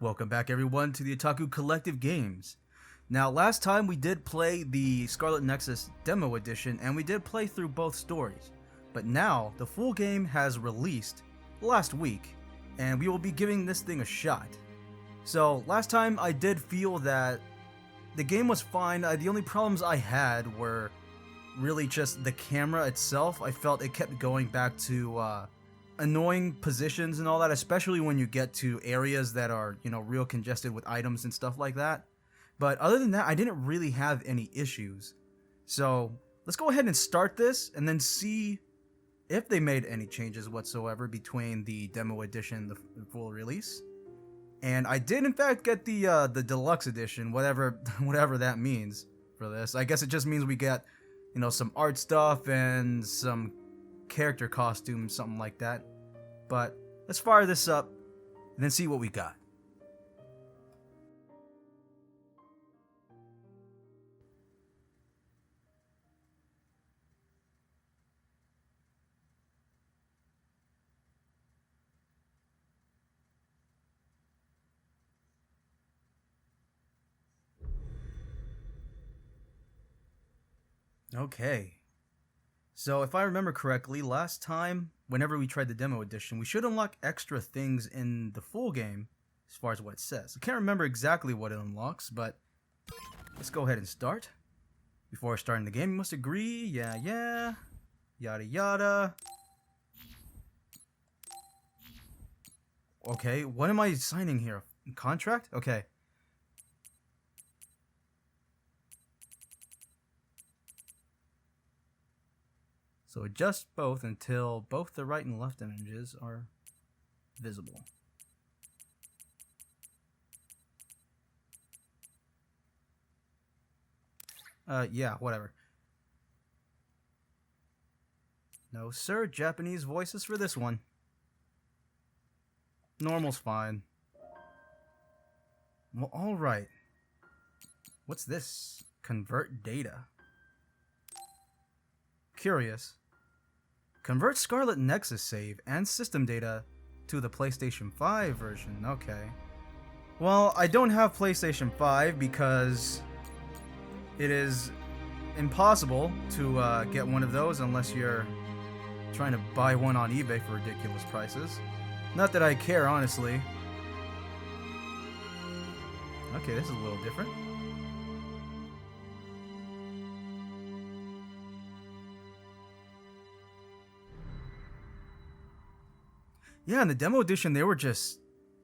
Welcome back everyone to the Otaku Collective Games. Now last time we did play the Scarlet Nexus demo edition and we did play through both stories. But now the full game has released last week and we will be giving this thing a shot. So last time I did feel that the game was fine. The only problems I had were really just the camera itself. I felt it kept going back to annoying positions and all that, especially when you get to areas that are, real congested with items and stuff like that. But other than that, I didn't really have any issues. So let's go ahead and start this and then see if they made any changes whatsoever between the demo edition and the full release. And I did in fact get the deluxe edition, whatever that means for this. I guess it just means we get, some art stuff and some character costumes, something like that. But let's fire this up and then see what we got. Okay. So if I remember correctly, last time, whenever we tried the demo edition, we should unlock extra things in the full game, as far as what it says. I can't remember exactly what it unlocks, but let's go ahead and start. Before starting the game, you must agree, yeah, yada yada. Okay, what am I signing here? Contract? Okay. So adjust both until both the right and left images are visible. Yeah, whatever. No, sir, Japanese voices for this one. Normal's fine. Well, alright. What's this? Convert data. Curious. Convert Scarlet Nexus save and system data to the PlayStation 5 version. Okay. Well, I don't have PlayStation 5 because it is impossible to get one of those unless you're trying to buy one on eBay for ridiculous prices. Not that I care, honestly. Okay, this is a little different. Yeah, in the demo edition, they were just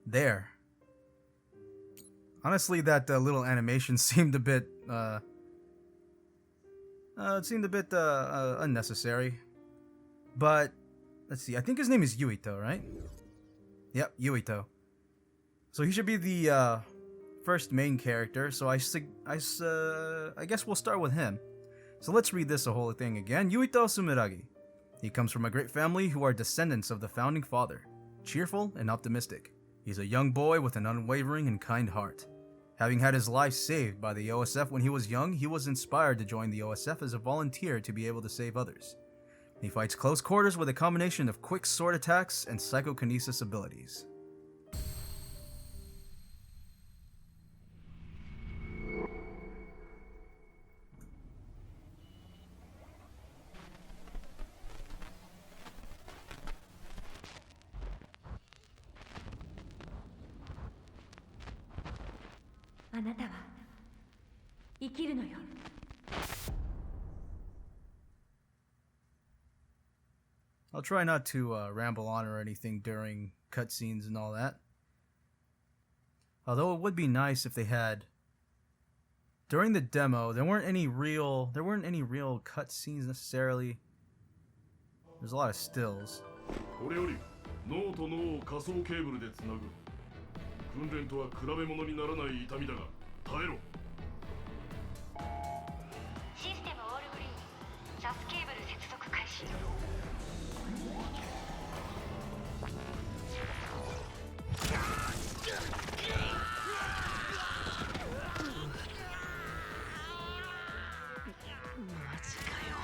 there. Honestly, that little animation seemed a bit, unnecessary. But, let's see, I think his name is Yuito, right? Yep, Yuito. So he should be the, first main character, so I guess we'll start with him. So let's read this whole thing again. Yuito Sumeragi. He comes from a great family who are descendants of the founding father. Cheerful and optimistic, he's a young boy with an unwavering and kind heart. Having had his life saved by the OSF when he was young, he was inspired to join the OSF as a volunteer to be able to save others. He fights close quarters with a combination of quick sword attacks and psychokinesis abilities. I'll try not to ramble on or anything during cutscenes and all that. Although it would be nice if they had, during the demo, there weren't any real cutscenes necessarily. There's a lot of stills. これより脳と脳を仮想ケーブルでつなぐ。訓練とは比べ物にならない痛みだが耐えろ。システムオールグリーン、サスケーブル接続開始。マジかよ。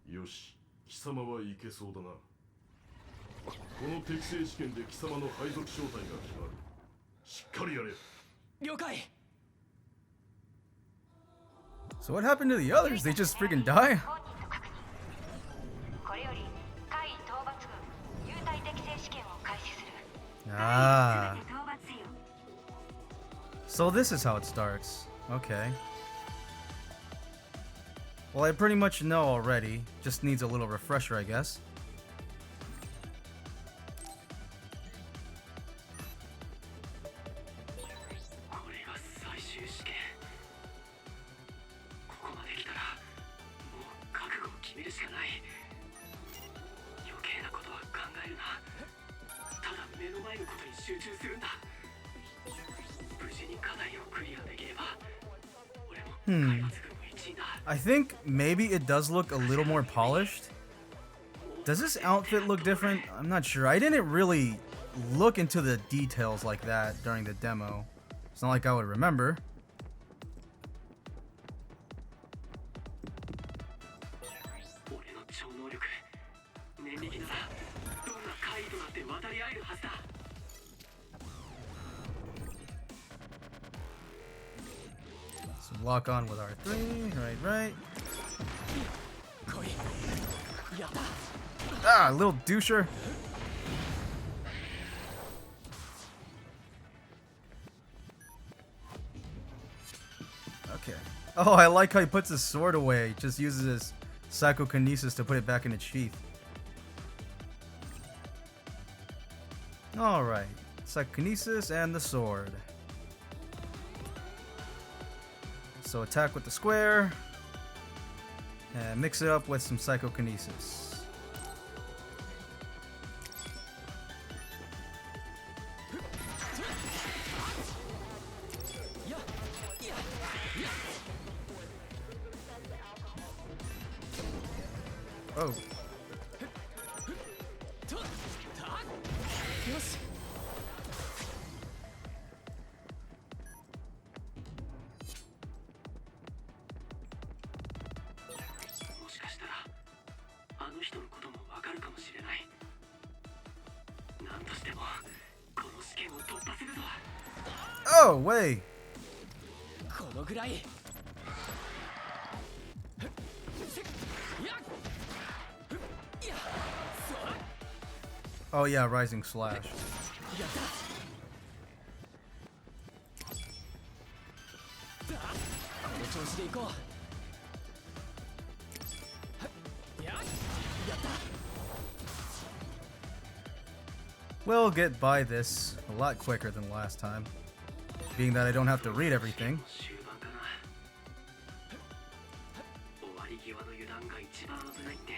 よし、貴様はいけそうだな。この適正試験で貴様の配属正体が決まる。しっかりやれ。了解。 So what happened to the others? They just freaking die? 本人の確認。これより海員討伐軍幽体適正試験を開始する。 Ah. 討伐せよ。 So this is how it starts. Okay. Well, I pretty much know already. Just needs a little refresher, I guess. これが最終試験。ここまで来たらもう覚悟を決めるしかない。余計なことは考えるな。ただ目の前のことに集中するんだ。無事に課題をクリアできれば俺も開発軍の一員だ。 I think maybe it does look a little more polished. Does this outfit look different? I'm not sure. I didn't really look into the details like that during the demo. It's not like I would remember. 俺の超能力念力ならどんな怪異となって渡り合えるはずだ。 So lock on with R3. Right. 来い。やった。 Ah, little doucher. Okay. Oh, I like how he puts his sword away. Just uses his psychokinesis to put it back in its sheath. Alright. Psychokinesis and the sword. So attack with the square. And mix it up with some psychokinesis. Oh. よし。 もしかしたらあの人のこともわかるかもしれない。なんとしてもこの試験を突破するぞ。 Oh, wait. このぐらい。 Oh yeah, rising slash. やった。この調子でいこう。やった。 We'll get by this a lot quicker than last time, being that I don't have to read everything. 終盤かな。終わり際の油断が一番危ないって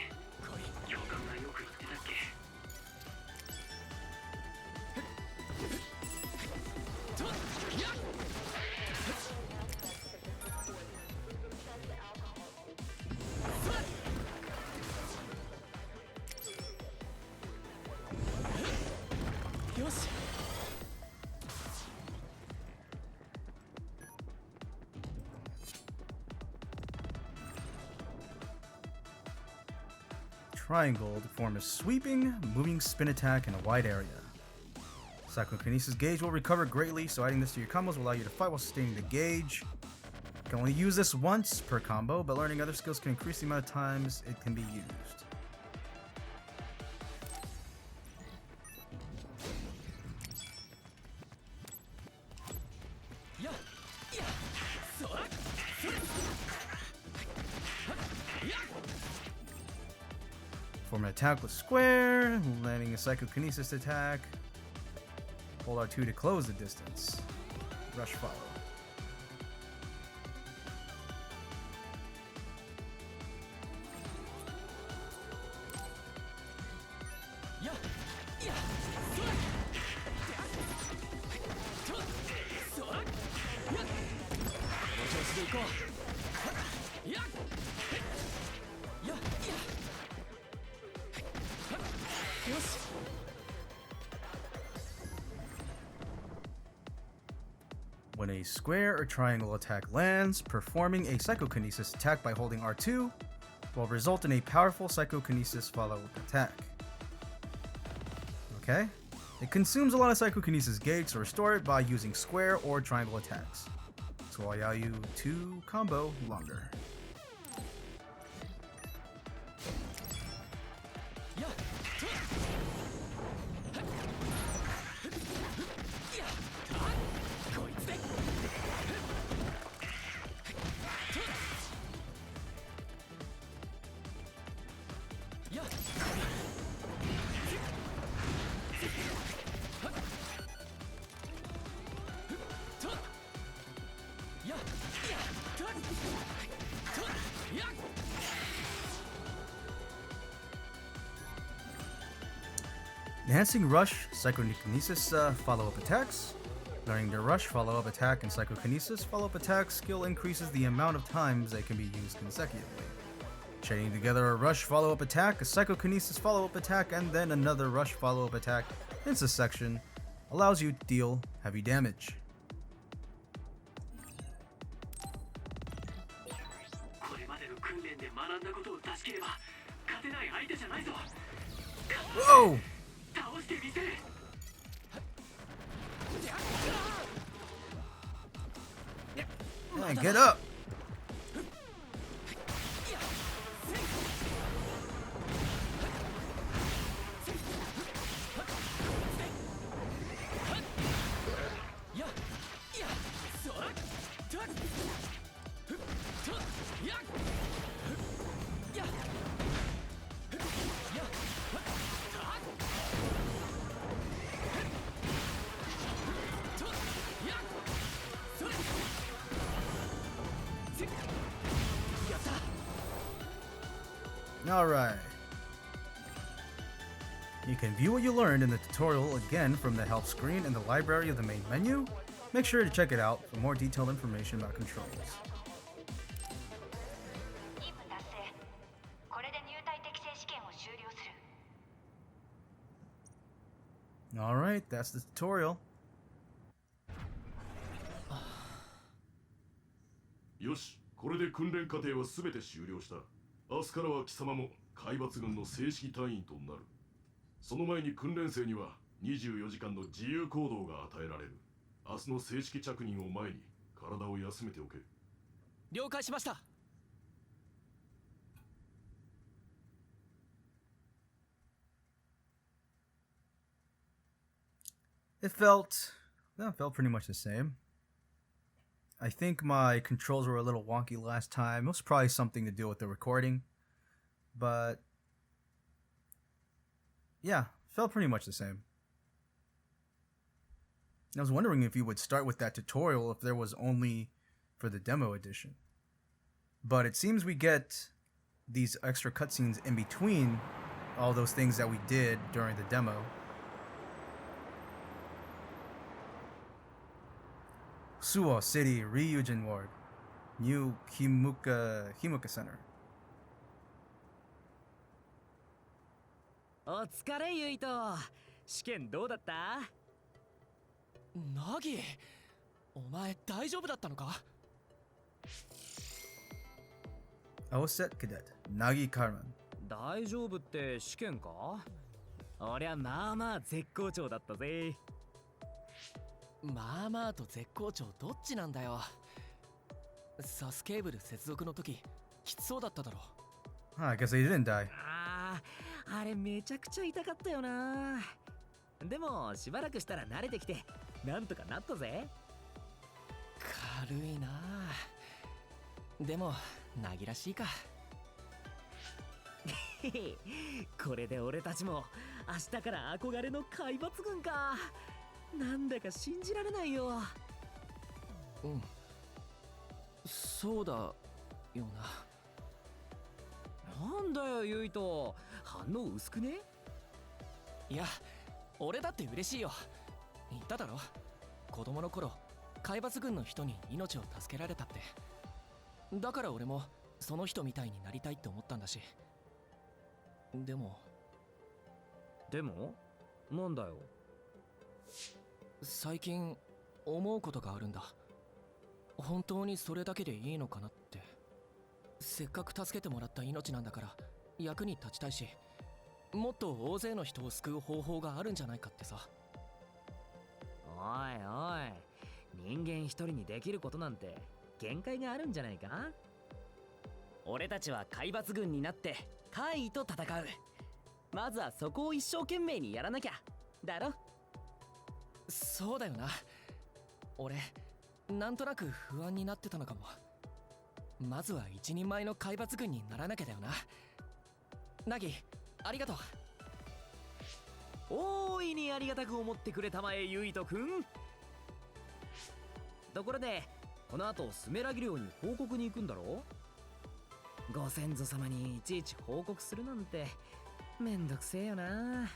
教官がよく言ってたっけ。 よし。 Triangle to form a sweeping, moving spin attack in a wide area. Psychokinesis gauge will recover greatly, so adding this to your combos will allow you to fight while sustaining the gauge. You can only use this once per combo, but learning other skills can increase the amount of times it can be used. Form an attack with square, landing a psychokinesis attack. Hold R2 to close the distance. Rush follow. When a square or triangle attack lands, performing a psychokinesis attack by holding R2 will result in a powerful psychokinesis follow-up attack. Okay? It consumes a lot of psychokinesis gauge to restore it by using square or triangle attacks. So I'll allow you to combo longer. Enhancing Rush, Psychokinesis follow-up attacks. Learning the Rush follow-up attack and Psychokinesis follow-up attack skill increases the amount of times they can be used consecutively. Chaining together a Rush follow-up attack, a Psychokinesis follow-up attack, and then another Rush follow-up attack in succession allows you to deal heavy damage. Whoa! Yeah, get up! Alright. You can view what you learned in the tutorial again from the help screen in the library of the main menu. Make sure to check it out for more detailed information about controls. Alright, that's the tutorial. よし、これで訓練過程は全て終了した。明日からは貴様も海抜軍の正式隊員となる。その前に訓練生には24時間の自由行動が与えられる。明日の正式着任を前に体を休めておけ。了解しました。It felt pretty much the same. I think my controls were a little wonky last time. It was probably something to do with the recording. But yeah, felt pretty much the same. I was wondering if you would start with that tutorial if there was only for the demo edition. But it seems we get these extra cutscenes in between all those things that we did during the demo. Suo City Ryujin Ward, New Himuka Center. お疲れユイト。試験どうだった？ナギ、お前大丈夫だったのかOutset Cadet Nagi Carmen. 大丈夫って試験か？俺はまあまあ絶好調だったぜ。まあまあと絶好調どっちなんだよ。サスケーブル接続の時きつそうだっただろ。I guess he didn't die. あれめちゃくちゃ痛かったよな。でもしばらくしたら慣れてきてなんとかなったぜ。軽いな。でもナギらしいか。これで俺たちも明日から憧れの海抜軍か。なんだか信じられないよ。うん、そうだよな。なんだよユイト、反応薄くね？いや、俺だって嬉しいよ。言っただろ、子供の頃海抜軍の人に命を助けられたって。だから俺もその人みたいになりたいって思ったんだし。でもなんだよ。最近思うことがあるんだ。本当にそれだけでいいのかなって。せっかく助けてもらった命なんだから役に立ちたいし、もっと大勢の人を救う方法があるんじゃないかってさ。おいおい、人間一人にできることなんて限界があるんじゃないか。俺たちは海抜軍になって怪異と戦う。まずはそこを一生懸命にやらなきゃだろ。そうだよな。俺なんとなく不安になってたのかも。まずは一人前の海抜軍にならなきゃだよな。ナギ、ありがとう。大いにありがたく思ってくれたまえ、ユイトくん。ところでこの後スメラギ領に報告に行くんだろ。ご先祖様にいちいち報告するなんてめんどくせえよな。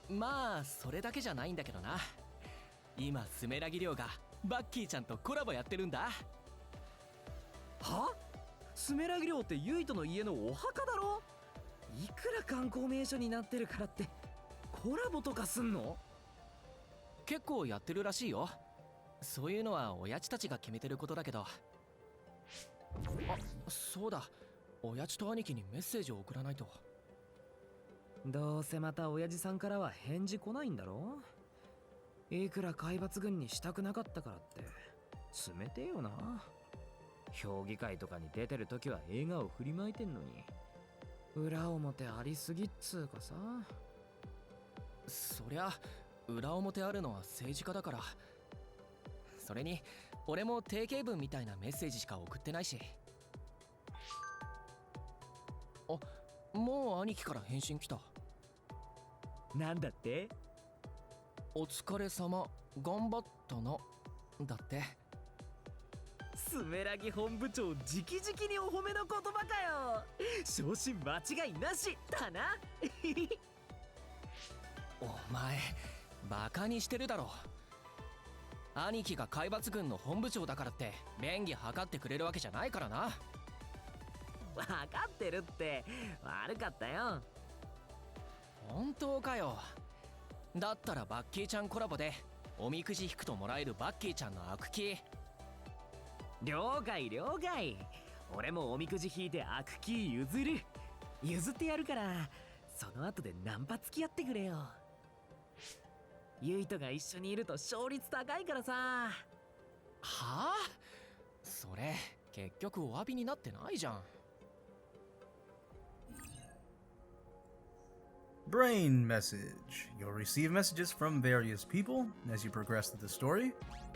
まあそれだけじゃないんだけどな。今スメラギ領がバッキーちゃんとコラボやってるんだ。は？スメラギ領ってユイトの家のお墓だろ。いくら観光名所になってるからってコラボとかすんの？結構やってるらしいよ。そういうのは親父たちが決めてることだけど。あ、そうだ、親父と兄貴にメッセージを送らないと。どうせまた親父さんからは返事来ないんだろ。いくら海抜軍にしたくなかったからって冷てえよな。評議会とかに出てるときは笑顔振りまいてんのに裏表ありすぎっつうかさ。そりゃ裏表あるのは政治家だから。それに俺も定型文みたいなメッセージしか送ってないし。あ、もう兄貴から返信来た。なんだって？お疲れ様、頑張ったな、だって。スメラギ本部長直々にお褒めの言葉かよ。昇進間違いなしだな。お前バカにしてるだろ。兄貴が海抜軍の本部長だからって便宜図ってくれるわけじゃないからな。分かってるって、悪かったよ。本当かよ。だったらバッキーちゃんコラボでおみくじ引くともらえるバッキーちゃんの悪気。了解了解。俺もおみくじ引いて悪気譲ってやるから、その後でナンパ付き合ってくれよ。ユイトが一緒にいると勝率高いからさ。はあ？それ結局お詫びになってないじゃん。Brain message. You'll receive messages from various people as you progress through the story.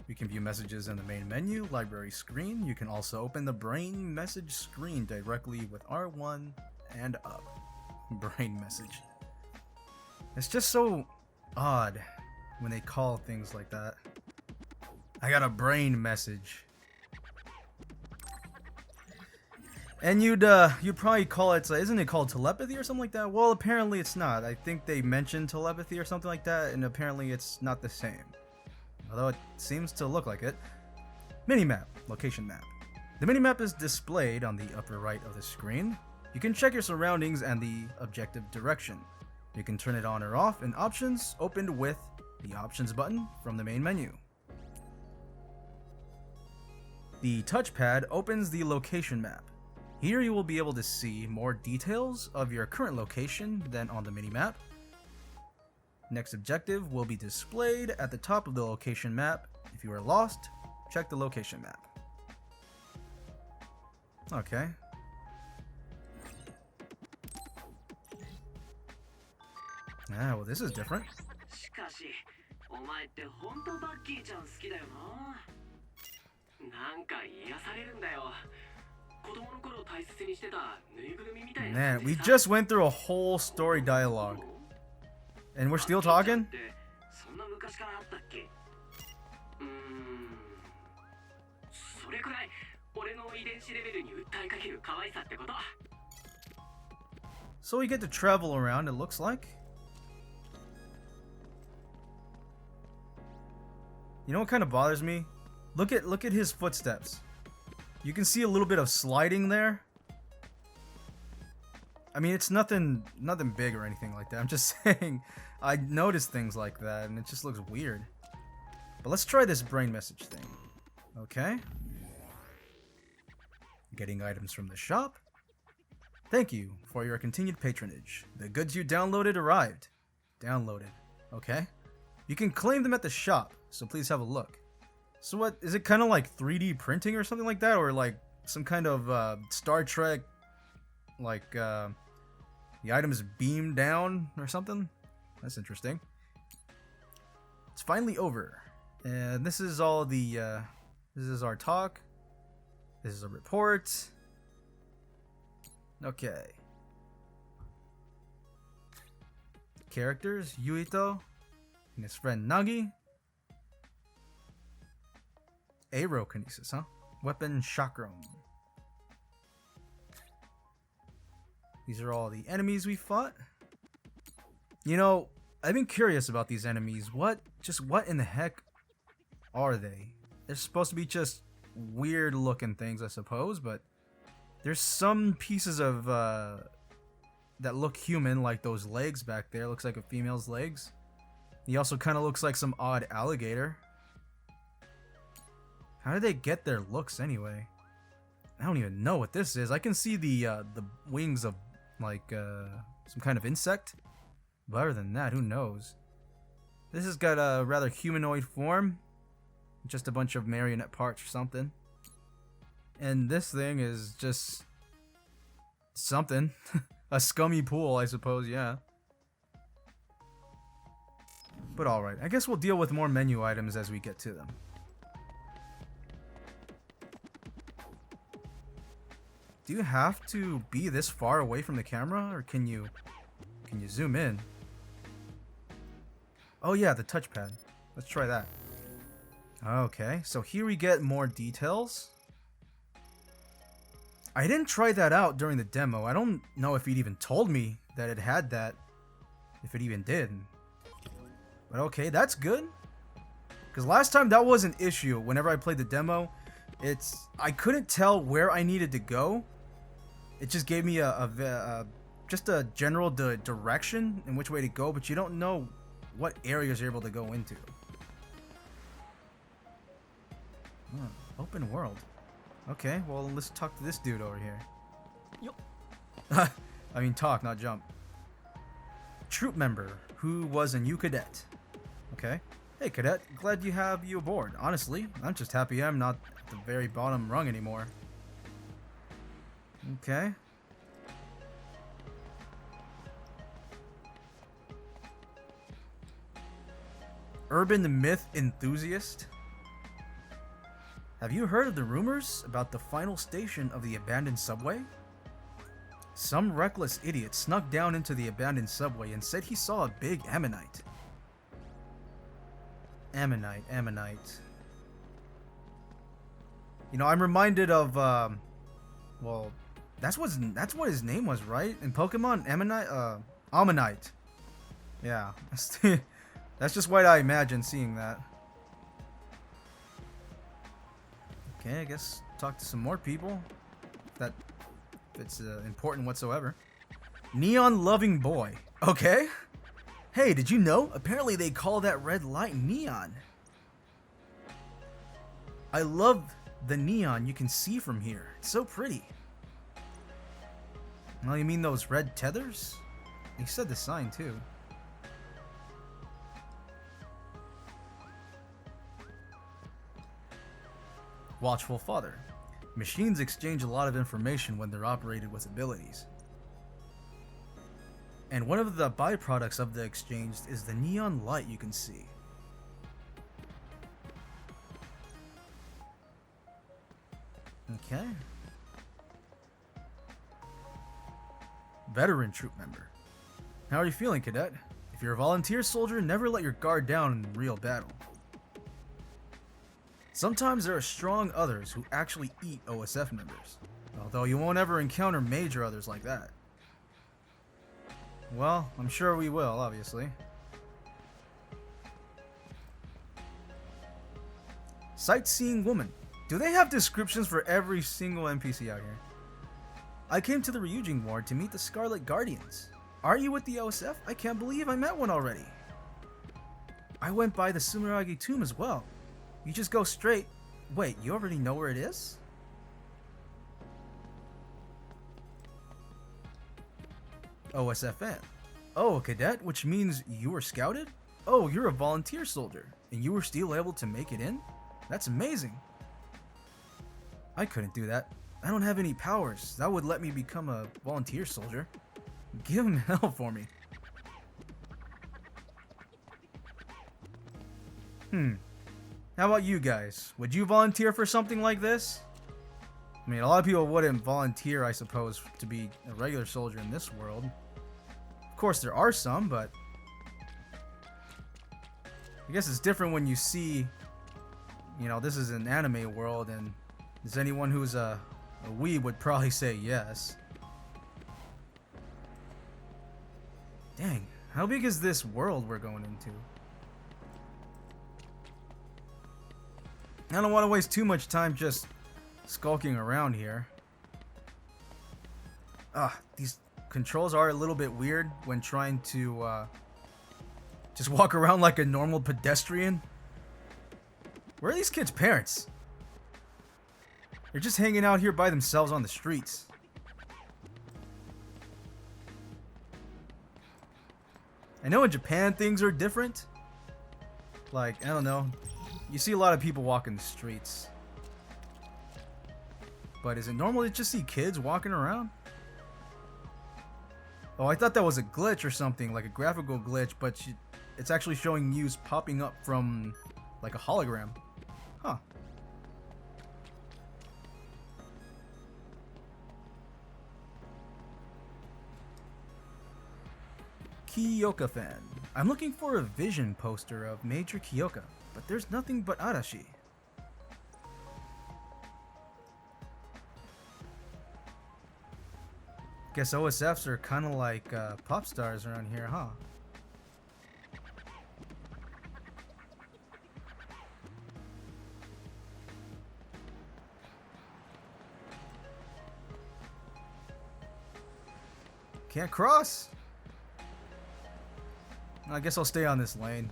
You can view messages in the main menu, library screen. You can also open the brain message screen directly with R1 and up. Brain message. It's just so odd when they call things like that. I got a brain message. And you'd probably call it, isn't it called telepathy or something like that? Well, apparently it's not. I think they mentioned telepathy or something like that, and apparently it's not the same. Although it seems to look like it. Minimap, location map. The minimap is displayed on the upper right of the screen. You can check your surroundings and the objective direction. You can turn it on or off, and options opened with the options button from the main menu. The touchpad opens the location map. Here you will be able to see more details of your current location than on the minimap. Next objective will be displayed at the top of the location map. If you are lost, check the location map. Okay. Ah, well, this is different. しかし、お前って本当バッキーちゃん好きだよな。なんか癒されるんだよ。子供の頃大切にしてたぬいぐるみみたいな。 Man, we just went through a whole story dialogue. And we're still talking? そんな昔からあったっけ？それくらい俺の遺伝子レベルに訴えかける可愛さってこと。 So we get to travel around, it looks like. You know what kind of bothers me? Look at his footsteps. You can see a little bit of sliding there. I mean, it's nothing big or anything like that. I'm just saying, I noticed things like that, and it just looks weird. But let's try this brain message thing. Okay. Getting items from the shop. Thank you for your continued patronage. The goods you downloaded arrived. Downloaded. Okay. You can claim them at the shop, so please have a look. So what, is it kind of like 3D printing or something like that? Or like some kind of Star Trek, like the items beam down or something? That's interesting. It's finally over. And this is all the, this is our talk. This is a report. Okay. Characters, Yuito and his friend Nagi. Aerokinesis, huh? Weapon chakram. These are all the enemies we fought. You know, I've been curious about these enemies. What in the heck are they? They're supposed to be just weird looking things, I suppose, but there's some pieces of that look human, like those legs back there. Looks like a female's legs. He also kind of looks like some odd alligator. How did they get their looks anyway? I don't even know what this is. I can see the wings of like some kind of insect, but other than that, who knows? This has got a rather humanoid form, just a bunch of marionette parts or something. And this thing is just something. A scummy pool, I suppose, yeah. But alright, I guess we'll deal with more menu items as we get to them. Do you have to be this far away from the camera, or can you zoom in? Oh yeah, the touchpad. Let's try that. Okay, so here we get more details. I didn't try that out during the demo. I don't know if it even told me that it had that. If it even did. But okay, that's good. Because last time that was an issue whenever I played the demo. I couldn't tell where I needed to go. It just gave me just a general direction in which way to go, but you don't know what areas you're able to go into. Open world. Okay, well, let's talk to this dude over here. Yup. I mean talk, not jump. Troop member who was a new cadet. Okay. Hey cadet, glad you have you aboard. Honestly, I'm just happy I'm not at the very bottom rung anymore. Okay. Urban myth enthusiast. Have you heard of the rumors about the final station of the abandoned subway? Some reckless idiot snuck down into the abandoned subway and said he saw a big ammonite. Ammonite. You know, I'm reminded of, well, that's what his name was, right? In Pokemon, Ammonite. Yeah, that's just what I imagine seeing that. Okay, I guess talk to some more people. If it's important whatsoever. Neon loving boy. Okay. Hey, did you know? Apparently they call that red light neon. I love the neon you can see from here. It's so pretty. Well, you mean those red tethers? You said the sign too. Watchful father. Machines exchange a lot of information when they're operated with abilities. And one of the byproducts of the exchange is the neon light you can see. Okay. Veteran troop member. How are you feeling, cadet? If you're a volunteer soldier, never let your guard down in real battle. Sometimes there are strong others who actually eat OSF members, although you won't ever encounter major others like that. Well, I'm sure we will, obviously. Sightseeing woman. Do they have descriptions for every single NPC out here? I came to the Ryujin ward to meet the Scarlet Guardians. Are you with the OSF? I can't believe I met one already. I went by the Sumeragi tomb as well. You just go straight. Wait, you already know where it is? OSFN. Oh, a cadet, which means you were scouted? Oh, you're a volunteer soldier, and you were still able to make it in? That's amazing. I couldn't do that. I don't have any powers. That would let me become a volunteer soldier. Give him hell for me. How about you guys? Would you volunteer for something like this? I mean, a lot of people wouldn't volunteer, I suppose, to be a regular soldier in this world. Of course, there are some, but I guess it's different when you see, you know, this is an anime world, and is anyone who's a weeb would probably say yes. Dang, how big is this world we're going into? I don't want to waste too much time just skulking around here. These controls are a little bit weird when trying to just walk around like a normal pedestrian. Where are these kids' parents? They're just hanging out here by themselves on the streets. I know in Japan things are different. Like, I don't know. You see a lot of people walking the streets. But is it normal to just see kids walking around? Oh, I thought that was a glitch or something, like a graphical glitch, but it's actually showing news popping up from like a hologram. Huh. Kiyoka fan. I'm looking for a vision poster of Major Kiyoka, but there's nothing but Arashi. Guess OSFs are kind of like pop stars around here, huh? Can't cross. I guess I'll stay on this lane.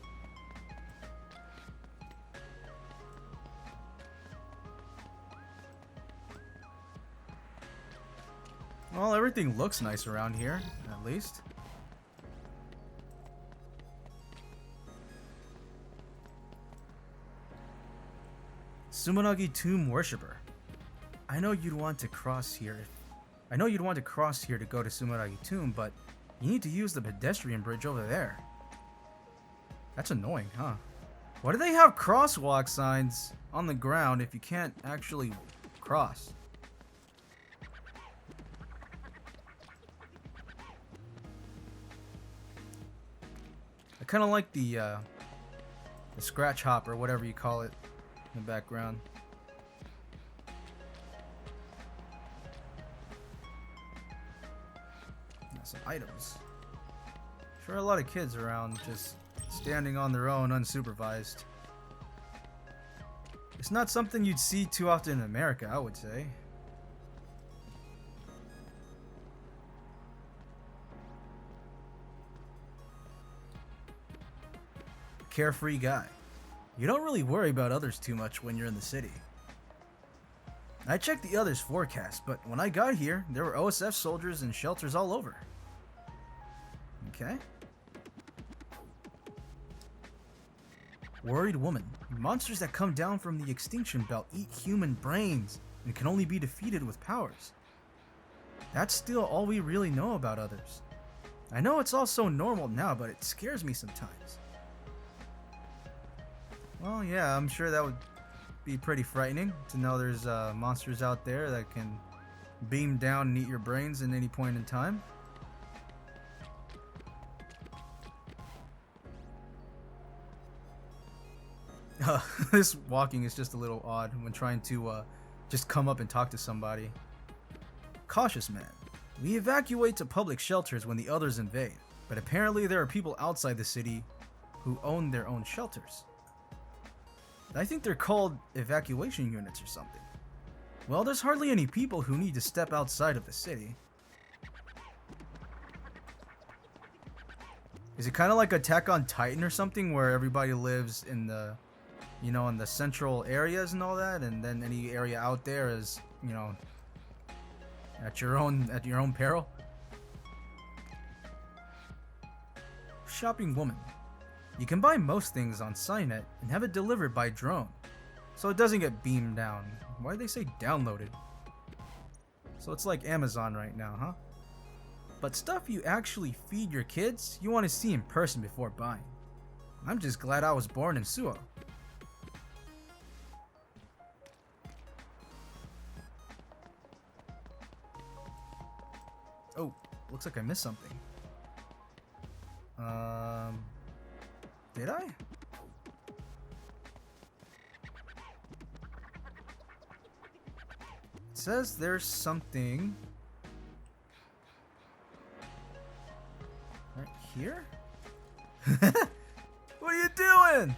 Well, everything looks nice around here, at least. Sumeragi Tomb Worshipper. I know you'd want to cross here to go to Sumeragi Tomb, but you need to use the pedestrian bridge over there. That's annoying, huh? Why do they have crosswalk signs on the ground if you can't actually cross? I kind of like the scratch hop or whatever you call it in the background. Some items. Sure, a lot of kids around just standing on their own unsupervised. It's not something you'd see too often in America, I would say. Carefree guy. You don't really worry about others too much when you're in the city. I checked the others' forecast, but when I got here, there were OSF soldiers and shelters all over. Okay. Worried woman. Monsters that come down from the extinction belt eat human brains and can only be defeated with powers. That's still all we really know about others. I know it's all so normal now, but it scares me sometimes. Well, yeah, I'm sure that would be pretty frightening to know there's monsters out there that can beam down and eat your brains at any point in time. This walking is just a little odd when trying to just come up and talk to somebody. Cautious man. We evacuate to public shelters when the others invade, but apparently there are people outside the city who own their own shelters. I think they're called evacuation units or something. Well, there's hardly any people who need to step outside of the city. Is it kind of like Attack on Titan or something, where everybody lives in the, you know, in the central areas and all that, and then any area out there is, you know, at your own peril? Shopping woman. You can buy most things on Cynet and have it delivered by drone, so it doesn't get beamed down. Why do they say downloaded? So it's like Amazon right now, huh? But stuff you actually feed your kids, you want to see in person before buying. I'm just glad I was born in Suo. Oh, looks like I missed something. Did I? It says there's something right here? What are you doing?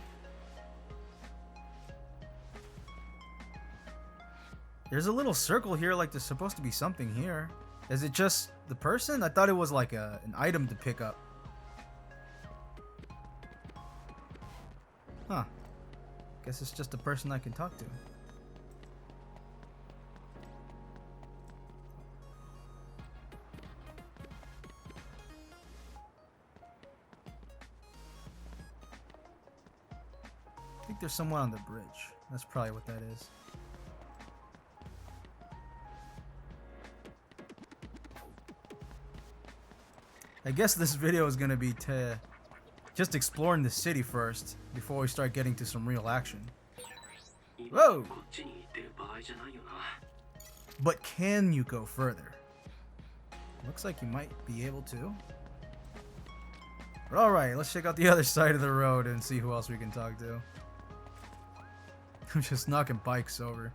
There's a little circle here, like there's supposed to be something here. Is it just the person? I thought it was like an item to pick up. Huh. Guess it's just a person I can talk to. I think there's someone on the bridge. That's probably what that is. I guess this video is gonna be just exploring the city first before we start getting to some real action. Whoa! But can you go further? Looks like you might be able to. But alright, let's check out the other side of the road and see who else we can talk to. I'm just knocking bikes over.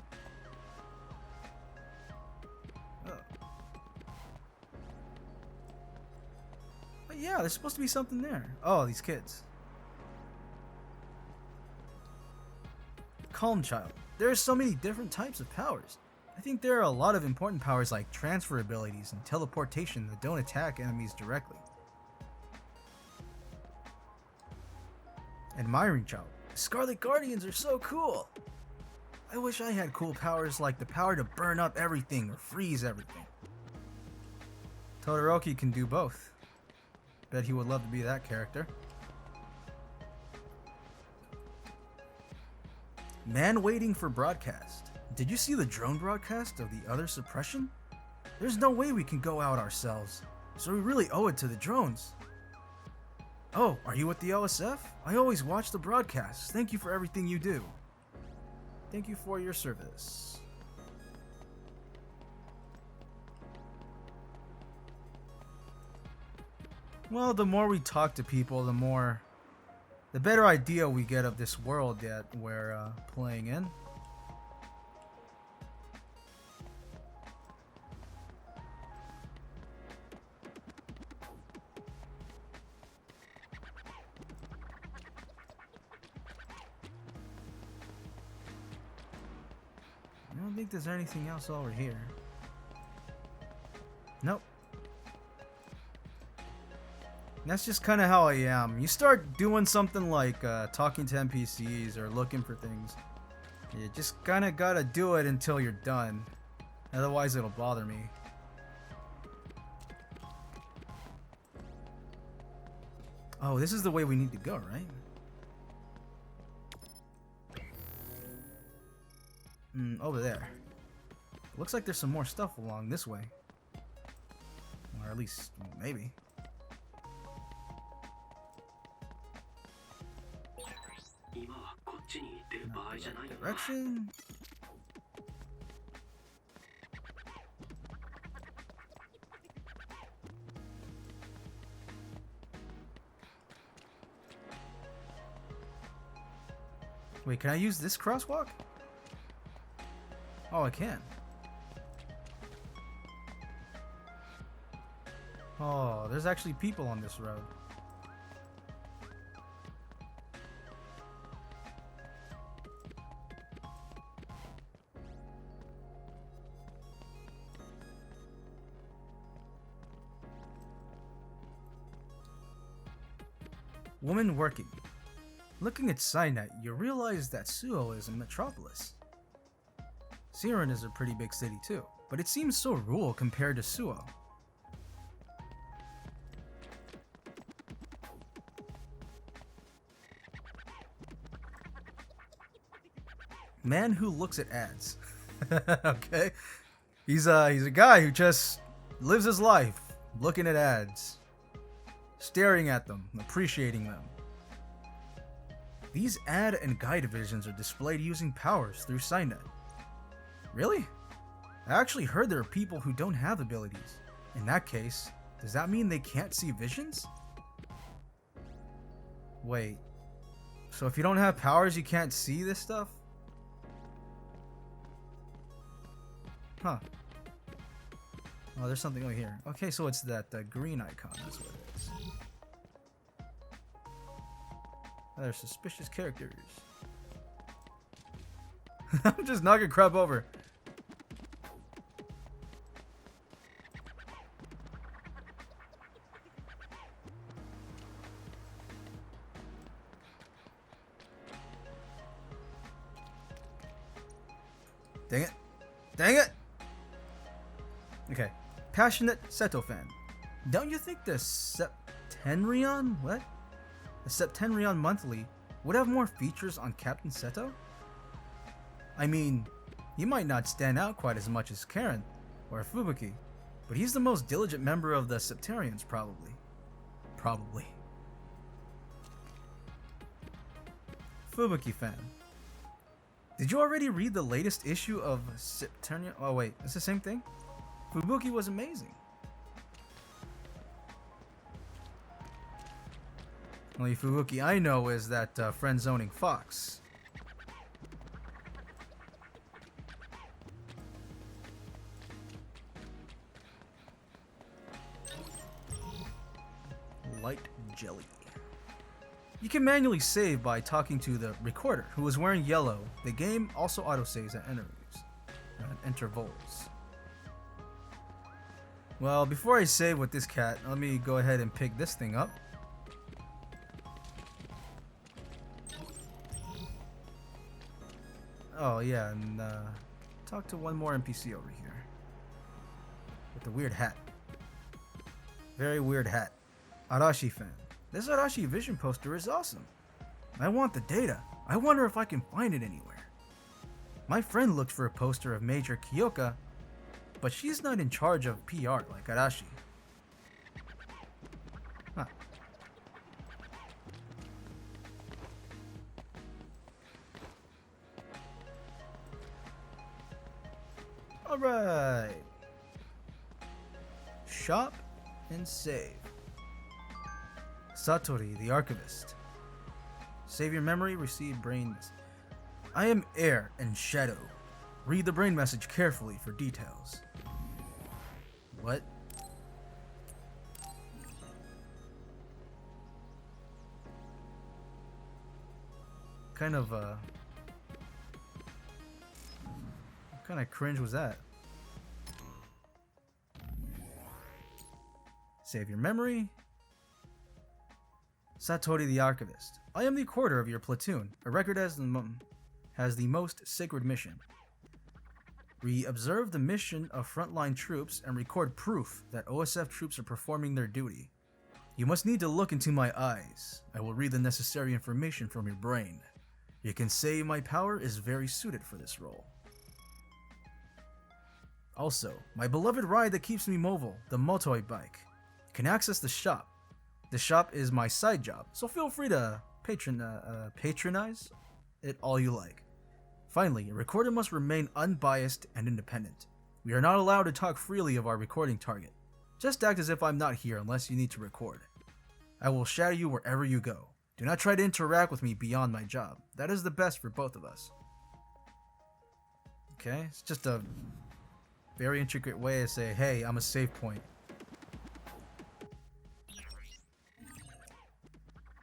Yeah, there's supposed to be something there. Oh, these kids. Calm child. There are so many different types of powers. I think there are a lot of important powers like transfer abilities and teleportation that don't attack enemies directly. Admiring child. Scarlet Guardians are so cool. I wish I had cool powers like the power to burn up everything or freeze everything. Todoroki can do both. Bet he would love to be that character. Man waiting for broadcast. Did you see the drone broadcast of the other suppression? There's no way we can go out ourselves, so we really owe it to the drones. Oh, are you with the OSF? I always watch the broadcasts. Thank you for everything you do. Thank you for your service. Well, the more we talk to people, the better idea we get of this world that we're playing in. I don't think there's anything else over here. Nope. That's just kind of how I am. You start doing something like talking to NPCs or looking for things. You just kind of gotta do it until you're done. Otherwise it'll bother me. Oh, this is the way we need to go, right? Over there. Looks like there's some more stuff along this way. Or at least, maybe. Direction. Wait, can I use this crosswalk? Oh, I can. Oh, there's actually people on this road. Woman working. Looking at Cynet, you realize that Suo is a metropolis. Siren is a pretty big city too, but it seems so rural compared to Suo. Man who looks at ads. Okay. He's a guy who just lives his life looking at ads, staring at them, appreciating them. These ad and guide divisions are displayed using powers through Cynet. Really? I actually heard there are people who don't have abilities. In that case, does that mean they can't see visions? Wait. So if you don't have powers, you can't see this stuff? Huh. Oh, there's something over here. Okay, so it's that green icon. That's what it is. Oh, they're suspicious characters. I'm just knocking crap over. Dang it. Dang it! Okay. Passionate Seto fan. Don't you think the Septenrion? What? The Septenrion Monthly would have more features on Captain Seto? I mean, he might not stand out quite as much as Karen or Fubuki, but he's the most diligent member of the Septarians, probably. Probably. Fubuki fan. Did you already read the latest issue of Septarian? Oh wait, it's the same thing? Fubuki was amazing. Only Fubuki I know is that friend-zoning Fox. Light jelly. You can manually save by talking to the recorder, who is wearing yellow. The game also autosaves at intervals. Well, before I save with this cat, let me go ahead and pick this thing up. Oh yeah, and talk to one more NPC over here. With the weird hat. Very weird hat. Arashi fan. This Arashi Vision poster is awesome. I want the data. I wonder if I can find it anywhere. My friend looked for a poster of Major Kyoka, but she's not in charge of PR like Arashi. Huh. Alright. Shop and save. Satori, the Archivist. Save your memory, receive brain. I am Air and Shadow. Read the brain message carefully for details. What? Kind of cringe was that? Save your memory. Satori the Archivist. I am the quarter of your platoon. A record has the most sacred mission. We observe the mission of frontline troops and record proof that OSF troops are performing their duty. You must need to look into my eyes. I will read the necessary information from your brain. You can say my power is very suited for this role. Also, my beloved ride that keeps me mobile, the Motoi bike. You can access the shop. The shop is my side job, so feel free to patronize it all you like. Finally, a recorder must remain unbiased and independent. We are not allowed to talk freely of our recording target. Just act as if I'm not here unless you need to record. I will shadow you wherever you go. Do not try to interact with me beyond my job. That is the best for both of us. Okay, it's just a very intricate way to say, hey, I'm a save point.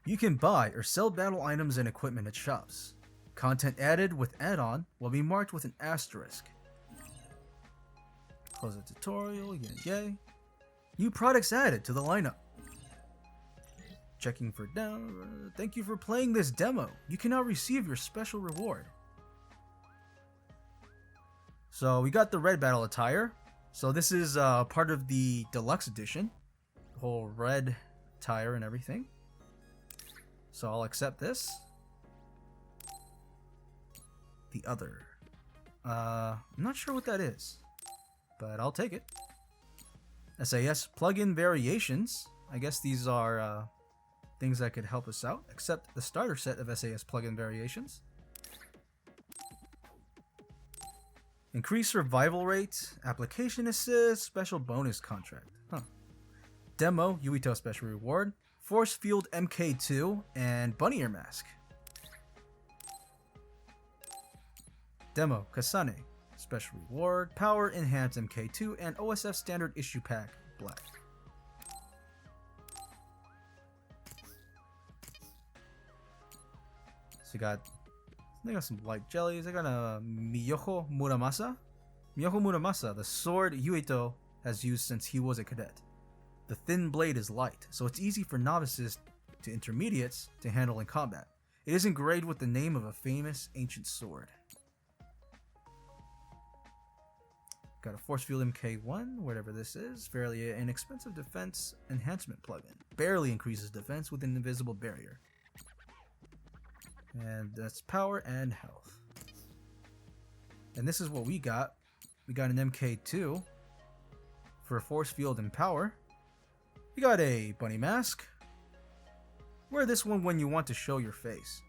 You can buy or sell battle items and equipment at shops. Content added with add-on will be marked with an asterisk. Close the tutorial, yay. New products added to the lineup. Checking for down. Thank you for playing this demo. You can now receive your special reward. So we got the red battle attire. So this is part of the deluxe edition. The whole red attire and everything. So I'll accept this. The other. I'm not sure what that is, but I'll take it. SAS plugin variations. I guess these are things that could help us out. Accept the starter set of SAS plugin variations. Increase survival rate, application assist, special bonus contract. Demo, Yuito special reward, force field MK2, and bunny ear mask. Demo, Kasane, special reward, power enhanced MK2, and OSF standard issue pack, black. So they got some light jellies. I got a Miyoho Muramasa. Miyoho Muramasa, the sword Yuito has used since he was a cadet. The thin blade is light, so it's easy for novices to intermediates to handle in combat. It is engraved with the name of a famous ancient sword. Got a Force Field MK1, whatever this is. Fairly inexpensive defense enhancement plugin. Barely increases defense with an invisible barrier. And that's power and health. And this is what we got. We got an MK2 for Force Field and power. We got a bunny mask. Wear this one when you want to show your face.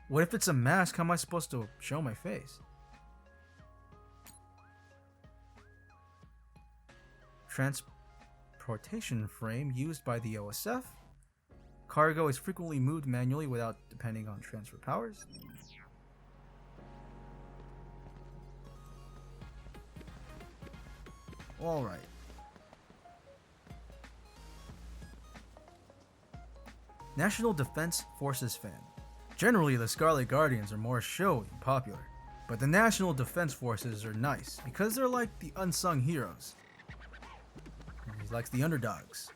What if it's a mask? How am I supposed to show my face? Transportation frame used by the OSF. Cargo is frequently moved manually without depending on transfer powers. Alright. National Defense Forces fan. Generally, the Scarlet Guardians are more showy and popular, but the National Defense Forces are nice because they're like the unsung heroes. He likes the underdogs.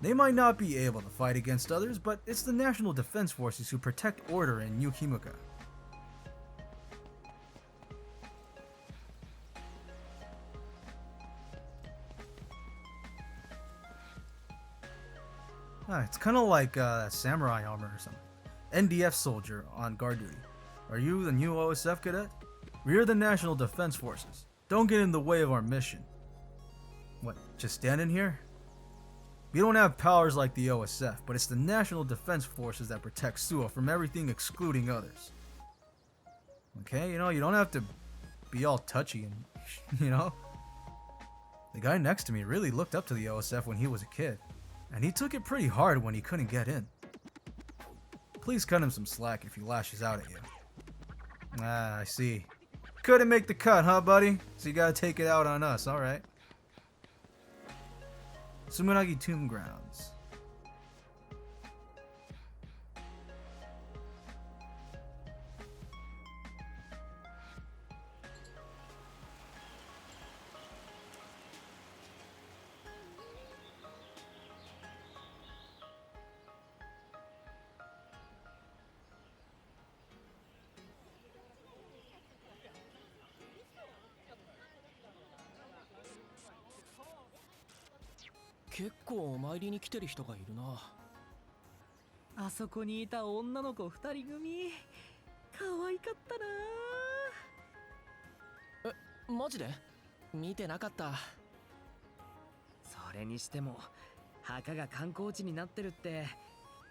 They might not be able to fight against others, but it's the National Defense Forces who protect order in New Himuka. It's kind of like samurai armor or something. NDF soldier on guard duty. Are you the new OSF cadet? We're the National Defense Forces. Don't get in the way of our mission. What, just standing here? We don't have powers like the OSF, but it's the National Defense Forces that protect Suo from everything excluding others. Okay, you don't have to be all touchy and, The guy next to me really looked up to the OSF when he was a kid, and he took it pretty hard when he couldn't get in. Please cut him some slack if he lashes out at you. Ah, I see. Couldn't make the cut, huh, buddy? So you gotta take it out on us, alright. Sumeragi Tomb Grounds.結構お参りに来てる人がいるな。あそこにいた女の子2人組可愛かったな。マジで？見てなかった。それにしても墓が観光地になってるって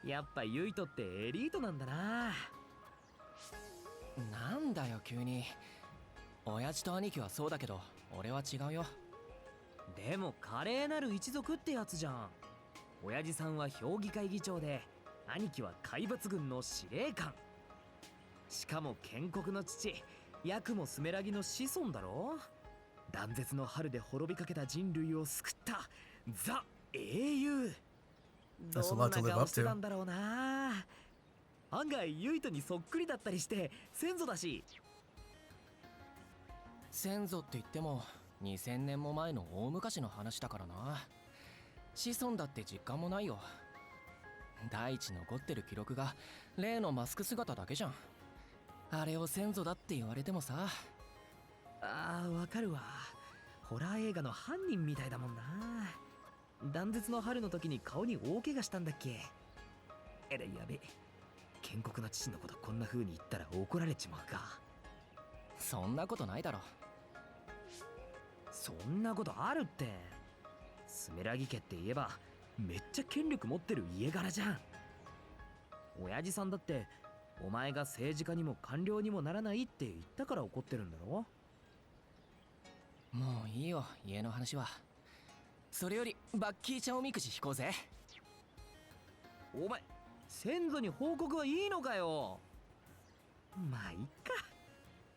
やっぱユイトってエリートなんだな。なんだよ急に。親父と兄貴はそうだけど俺は違うよ。でも華麗なる一族ってやつじゃん。親父さんは評議会議長で兄貴は海抜軍の司令官。しかも建国の父ヤクモスメラギの子孫だろ。断絶の春で滅びかけた人類を救ったザ英雄。どんな顔してたんだろうな。案外ユイトにそっくりだったりして先祖だし。先祖って言っても2000年も前の大昔の話だからな。子孫だって実感もないよ。第一残ってる記録が例のマスク姿だけじゃん。あれを先祖だって言われてもさ。ああ、わかるわ。ホラー映画の犯人みたいだもんな。断絶の春の時に顔に大怪我したんだっけ。やべ、建国の父のことこんな風に言ったら怒られちまうか。そんなことないだろ。そんなことあるって。スメラギ家って言えばめっちゃ権力持ってる家柄じゃん。親父さんだってお前が政治家にも官僚にもならないって言ったから怒ってるんだろ。もういいよ、家の話は。それよりバッキーちゃんおみくじ引こうぜ。お前先祖に報告はいいのかよ。まあいっか。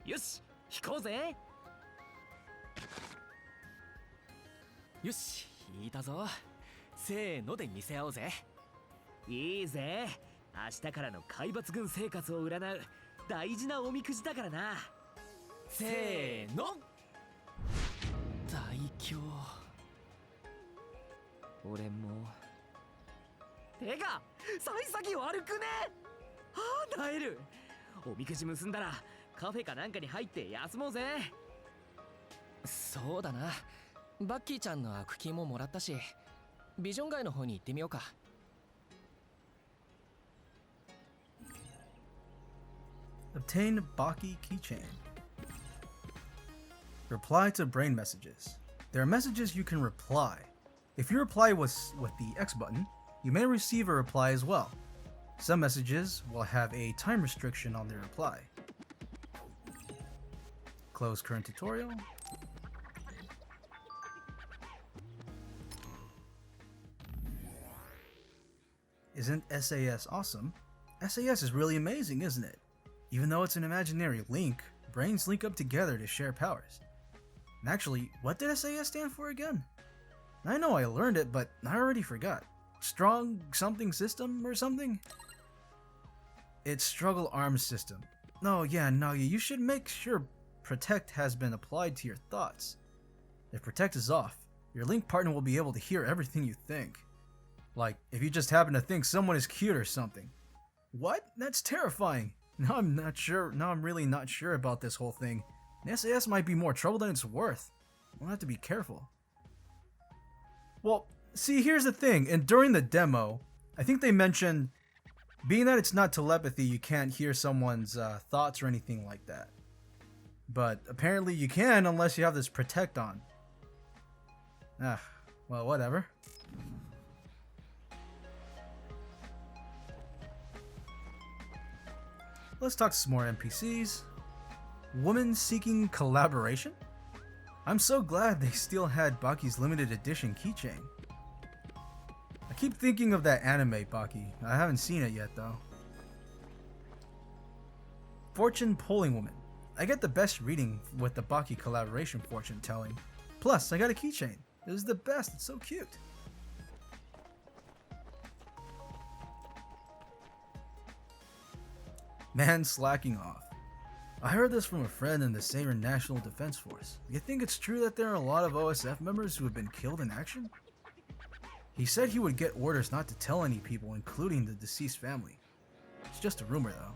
よし引こうぜ。よし、引いたぞ。せーので見せ合おうぜ。いいぜ。明日からの海抜軍生活を占う大事なおみくじだからな。せーの。大凶。俺もてか幸先悪くね。ああ、なえる。おみくじ結んだらカフェかなんかに入って休もうぜ。そうだな。バッキーちゃんの悪気ももらったし、ビジョン街の方に行ってみようか。Obtain Baki keychain. Reply to brain messages. There are messages you can reply. If you reply with the X button, you may receive a reply as well. Some messages will have a time restriction on their reply. Close current tutorial. Isn't SAS awesome? SAS is really amazing, isn't it? Even though it's an imaginary link, brains link up together to share powers. And actually, what did SAS stand for again? I know I learned it, but I already forgot. Strong something system or something? It's Struggle Arms System. No, yeah, Nagi, you should make sure Protect has been applied to your thoughts. If Protect is off, your link partner will be able to hear everything you think. Like, if you just happen to think someone is cute or something. What? That's terrifying. Now I'm really not sure about this whole thing. And SAS might be more trouble than it's worth. We'll have to be careful. Well, see, here's the thing, and during the demo, I think they mentioned, being that it's not telepathy, you can't hear someone's thoughts or anything like that. But apparently you can unless you have this Protect on. Well, whatever. Let's talk to some more NPCs. Woman seeking collaboration? I'm so glad they still had Baki's limited edition keychain. I keep thinking of that anime Baki. I haven't seen it yet though. Fortune Polling Woman. I get the best reading with the Baki collaboration fortune telling. Plus, I got a keychain. This is the best, it's so cute. Man slacking off. I heard this from a friend in the Seirin National Defense Force. You think it's true that there are a lot of OSF members who have been killed in action? He said he would get orders not to tell any people, including the deceased family. It's just a rumor though.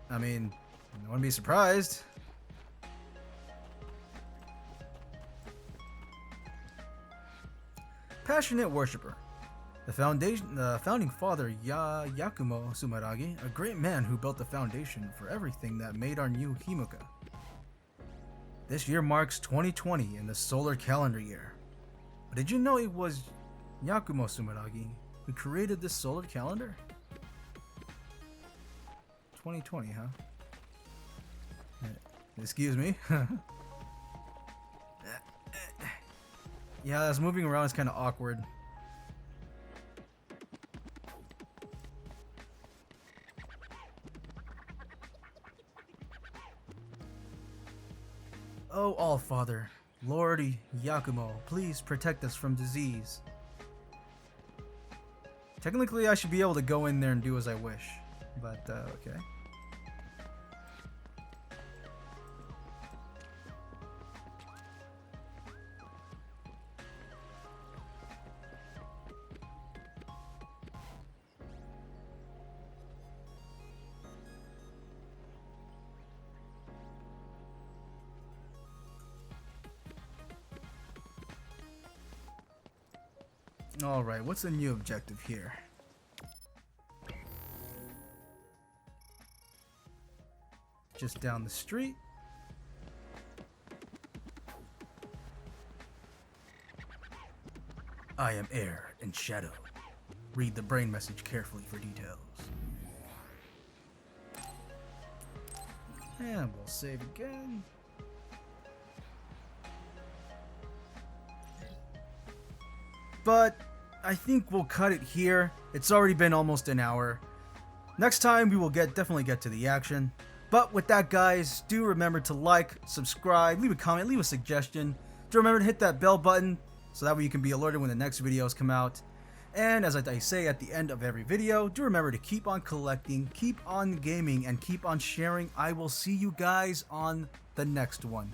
I mean, I wouldn't be surprised. Passionate Worshipper. The founding father Yakumo Sumeragi, a great man who built the foundation for everything that made our new Himuka. This year marks 2020 in the solar calendar year. But did you know it was Yakumo Sumeragi who created this solar calendar? 2020, huh? Excuse me. Yeah, this moving around is kind of awkward. Oh, All-Father, Lord Yakumo, please protect us from disease. Technically, I should be able to go in there and do as I wish, but okay. Alright, what's the new objective here? Just down the street. I am air and shadow. Read the brain message carefully for details. And we'll save again. But I think we'll cut it here. It's already been almost an hour. Next time we will definitely get to the action. But with that, guys, do remember to like, subscribe, leave a comment, leave a suggestion. Do remember to hit that bell button so that way you can be alerted when the next videos come out. And as I say at the end of every video, do remember to keep on collecting, keep on gaming, and keep on sharing. I will see you guys on the next one.